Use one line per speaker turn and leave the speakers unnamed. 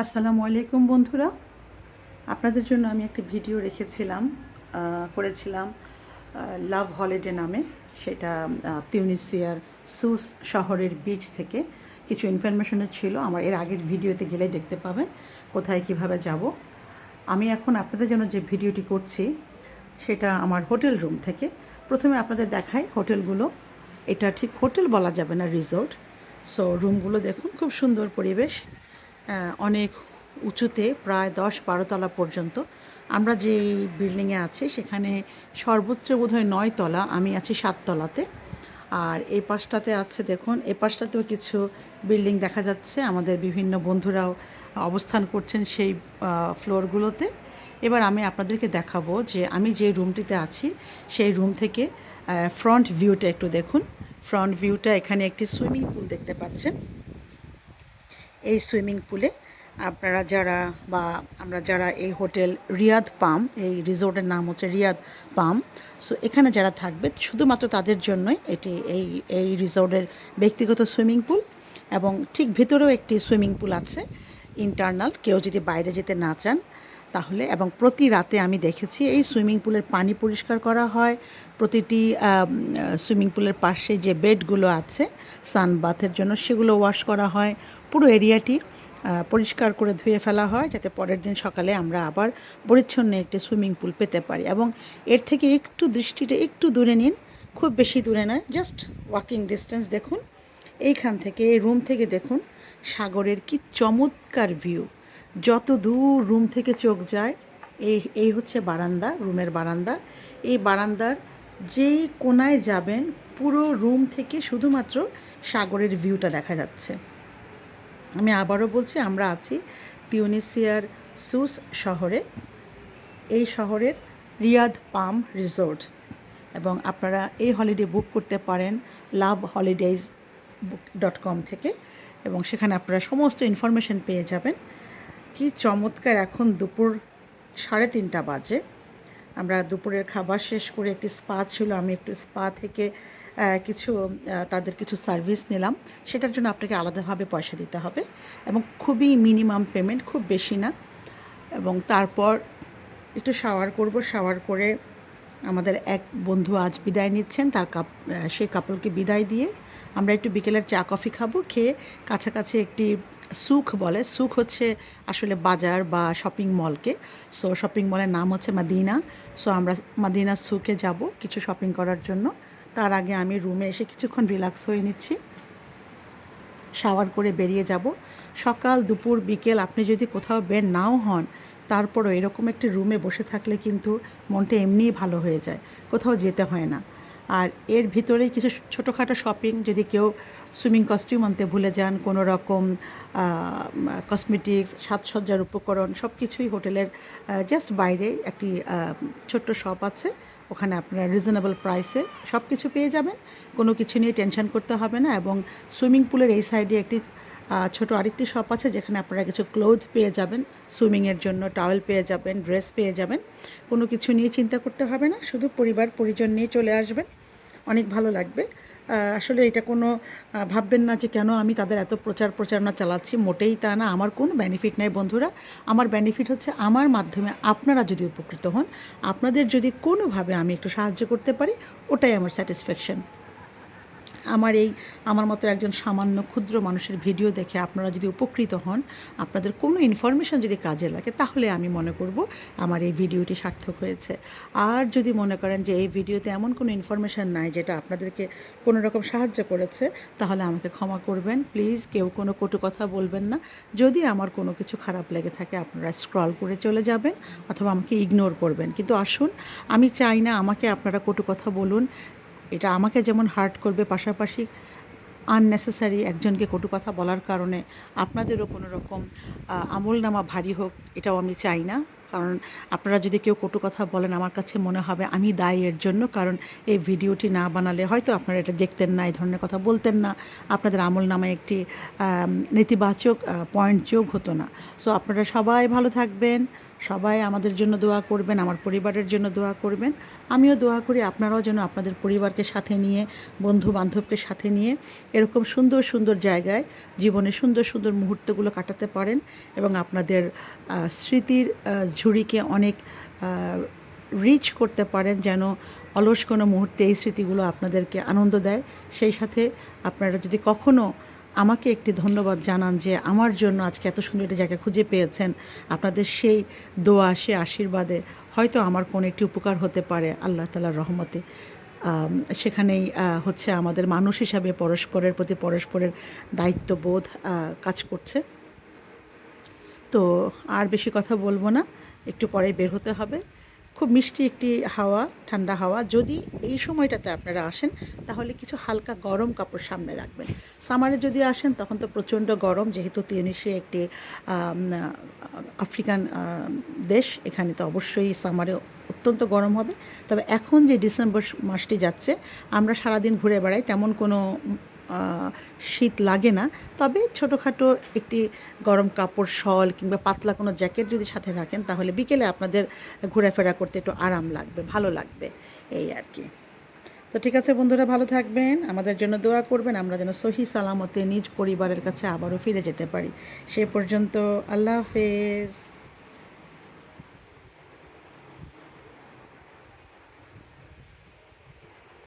আসসালামু আলাইকুম বন্ধুরা, আপনাদের জন্য আমি একটা ভিডিও করেছিলাম লাভ হলিডে নামে। সেটা তিউনিসিয়ার সুস শহরের বিচ থেকে কিছু ইনফরমেশনের ছিল। আমার এর আগের ভিডিওতে গেলে দেখতে পাবেন কোথায় কিভাবে যাব। আমি এখন আপনাদের জন্য যে ভিডিওটি করছি সেটা আমার হোটেল রুম থেকে। প্রথমে আপনাদের দেখাই হোটেলগুলো। এটা ঠিক হোটেল বলা যাবে না, রিসোর্ট। সো রুমগুলো দেখুন, খুব সুন্দর পরিবেশ, অনেক উঁচুতে, প্রায় 10-12 তলা পর্যন্ত। আমরা যে বিল্ডিংয়ে আছি সেখানে সর্বোচ্চ বোধহয় 9 তলা, আমি আছি 7 তলাতে। আর এই পাশটাতে আছে, দেখুন এই পাশটাতেও কিছু বিল্ডিং দেখা যাচ্ছে। আমাদের বিভিন্ন বন্ধুরাও অবস্থান করছেন সেই ফ্লোরগুলোতে। এবার আমি আপনাদেরকে দেখাবো যে আমি যে রুমটিতে আছি সেই রুম থেকে ফ্রন্ট ভিউটা একটু দেখুন। ফ্রন্ট ভিউটা, এখানে একটি সুইমিং পুল দেখতে পাচ্ছেন। এই সুইমিং পুলে আমরা যারা এই হোটেল রিয়াদ পাম, এই রিসোর্টের নাম হচ্ছে রিয়াদ পাম। সো এখানে যারা থাকবে শুধুমাত্র তাদের জন্যই এটি এই রিসোর্টের ব্যক্তিগত সুইমিং পুল। এবং ঠিক ভিতরেও একটি সুইমিং পুল আছে ইন্টারনাল, কেউ যদি বাইরে যেতে না চান তাহলে। এবং প্রতি রাতে আমি দেখেছি এই সুইমিং পুলের পানি পরিষ্কার করা হয়। প্রতিটি সুইমিং পুলের পাশে যে বেডগুলো আছে সানবাথের জন্য, সেগুলো ওয়াশ করা হয়। পুরো এরিয়াটি পরিষ্কার করে ধুয়ে ফেলা হয়, যাতে পরের দিন সকালে আমরা আবার পরিচ্ছন্ন একটি সুইমিং পুল পেতে পারি। এবং এর থেকে একটু দৃষ্টিটা একটু দূরে নিন, খুব বেশি দূরে নয়, জাস্ট ওয়াকিং ডিস্টেন্স। দেখুন এইখান থেকে, এই রুম থেকে দেখুন সাগরের কি চমৎকার ভিউ। যত দূর রুম থেকে চোখ যায়, এই হচ্ছে বারান্দা, রুমের বারান্দা। এই বারান্দার যেই কোনায় যাবেন পুরো রুম থেকে শুধুমাত্র সাগরের ভিউটা দেখা যাচ্ছে। আমি আবারও বলছি, আমরা আছি তিউনিসিয়ার সুস শহরে, এই শহরের রিয়াদ পাম রিসোর্ট। এবং আপনারা এই হলিডে বুক করতে পারেন loveholidays.com থেকে, এবং সেখানে আপনারা সমস্ত ইনফরমেশন পেয়ে যাবেন। কি চমৎকার! এখন দুপুর 3:30 বাজে। আমরা দুপুরের খাবার শেষ করে একটি স্পা ছিল, আমি একটু স্পা থেকে তাদের কিছু সার্ভিস নিলাম। সেটার জন্য আপনাকে আলাদাভাবে পয়সা দিতে হবে, এবং খুবই মিনিমাম পেমেন্ট, খুব বেশি না। এবং তারপর একটু শাওয়ার করব। শাওয়ার করে আমাদের এক বন্ধু আজ বিদায় নিচ্ছেন, সেই কাপলকে বিদায় দিয়ে আমরা একটু বিকেলের চা কফি খাবো। খেয়ে কাছাকাছি একটি সুক বলে, সুক হচ্ছে আসলে বাজার বা শপিং মলকে। সো শপিং মলের নাম হচ্ছে মাদিনা। সো আমরা মাদিনা সুকে যাব কিছু শপিং করার জন্য। তার আগে আমি রুমে এসে কিছুক্ষণ রিল্যাক্স হয়ে নিচ্ছি, শাওয়ার করে বেরিয়ে যাব। সকাল দুপুর বিকেল আপনি যদি কোথাও বের নাও হন, তারপরও এরকম একটি রুমে বসে থাকলে কিন্তু মনটা এমনিই ভালো হয়ে যায়, কোথাও যেতে হয় না। আর এর ভিতরেই কিছু ছোটোখাটো শপিং, যদি কেউ সুইমিং কস্টিউম আনতে ভুলে যান, কোনো রকম কসমেটিক্স, সাজসজ্জার উপকরণ, সব কিছুই হোটেলের জাস্ট বাইরে একটি ছোট্ট শপ আছে। ওখানে আপনারা রিজনেবল প্রাইসে সব কিছু পেয়ে যাবেন, কোনো কিছু নিয়ে টেনশন করতে হবে না। এবং সুইমিং পুলের এই সাইডে একটি ছোট আরেকটি শপ আছে, যেখানে আপনারা কিছু ক্লোথ পেয়ে যাবেন, সুইমিংয়ের জন্য টাওয়েল পেয়ে যাবেন, ড্রেস পেয়ে যাবেন। কোনো কিছু নিয়ে চিন্তা করতে হবে না, শুধু পরিবার পরিজন নিয়ে চলে আসবেন, অনেক ভালো লাগবে। আসলে এটা কোনো ভাববেন না যে কেন আমি তাদের এত প্রচারণা চালাচ্ছি, মোটেই তা না। আমার কোনো বেনিফিট নেই বন্ধুরা। আমার বেনিফিট হচ্ছে আমার মাধ্যমে আপনারা যদি উপকৃত হন, আপনাদের যদি কোনোভাবে আমি একটু সাহায্য করতে পারি, ওটাই আমার স্যাটিসফ্যাকশন। আমার মতো একজন সামান্য ক্ষুদ্র মানুষের ভিডিও দেখে আপনারা যদি উপকৃত হন, আপনাদের কোনো ইনফরমেশান যদি কাজে লাগে, তাহলে আমি মনে করব আমার এই ভিডিওটি সার্থক হয়েছে। আর যদি মনে করেন যে এই ভিডিওতে এমন কোনো ইনফরমেশান নাই যেটা আপনাদেরকে কোনো রকম সাহায্য করেছে, তাহলে আমাকে ক্ষমা করবেন প্লিজ। কেউ কোনো কটু কথা বলবেন না। যদি আমার কোনো কিছু খারাপ লেগে থাকে, আপনারা স্ক্রল করে চলে যাবেন অথবা আমাকে ইগনোর করবেন। কিন্তু আসুন, আমি চাই না আমাকে আপনারা কটু কথা বলুন। এটা আমাকে যেমন হার্ট করবে, পাশাপাশি আননেসেসারি একজনকে কটু কথা বলার কারণে আপনাদেরও কোনো রকম আমলনামা ভারী হোক, এটাও আমি চাই না। কারণ আপনারা যদি কেউ কটু কথা বলেন, আমার কাছে মনে হবে আমি দায়ী এর জন্য। কারণ এই ভিডিওটি না বানালে হয়তো আপনারা এটা দেখতেন না, এই ধরনের কথা বলতেন না, আপনাদের আমলনামায় একটি নেতিবাচক পয়েন্ট যোগ হতো না। সো আপনারা সবাই ভালো থাকবেন, সবাই আমাদের জন্য দোয়া করবেন, আমার পরিবারের জন্য দোয়া করবেন। আমিও দোয়া করি আপনারাও যেন আপনাদের পরিবারকে সাথে নিয়ে, বন্ধু-বান্ধবকে সাথে নিয়ে এরকম সুন্দর, সুন্দর জায়গায় জীবনে সুন্দর, সুন্দর মুহূর্তগুলো কাটাতে পারেন এবং আপনাদের স্মৃতির ঝুড়িকে অনেক রিচ করতে পারেন, যেন অলস কোনো মুহূর্তে এই স্মৃতিগুলো আপনাদেরকে আনন্দ দেয়। সেই সাথে আপনারা যদি কখনও আমাকে একটি ধন্যবাদ জানান যে আমার জন্য আজকে এত সুন্দর একটা জায়গা খুঁজে পেয়েছেন, আপনাদের সেই দোয়া, সে আশীর্বাদে হয়তো আমার কোনো একটি উপকার হতে পারে আল্লাহ তাআলার রহমতে। সেখানেই হচ্ছে আমাদের মানুষ হিসাবে পরস্পরের প্রতি পরস্পরের দায়িত্ববোধ কাজ করছে। তো আর বেশি কথা বলবো না, একটু পরেই বের হতে হবে। খুব মিষ্টি একটি হাওয়া, ঠান্ডা হাওয়া। যদি এই সময়টাতে আপনারা আসেন তাহলে কিছু হালকা গরম কাপড় সামনে রাখবেন। সামারে যদি আসেন তখন তো প্রচণ্ড গরম, যেহেতু তিউনিসিয়া একটি আফ্রিকান দেশ, এখানে তো অবশ্যই সামারে অত্যন্ত গরম হবে। তবে এখন যে ডিসেম্বর মাসটি যাচ্ছে, আমরা সারাদিন ঘুরে বেড়াই, তেমন কোনো শীত লাগে না। তবে ছোটোখাটো একটি গরম কাপড়, শল কিংবা পাতলা কোনো জ্যাকেট যদি সাথে রাখেন তাহলে বিকেলে আপনাদের ঘোরাফেরা করতে একটু আরাম লাগবে, ভালো লাগবে, এই আর কি। তো ঠিক আছে বন্ধুরা, ভালো থাকবেন, আমাদের জন্য দোয়া করবেন, আমরা যেন সহি সালামতে নিজ পরিবারের কাছে আবারও ফিরে যেতে পারি। সে পর্যন্ত আল্লাহ হাফেজ।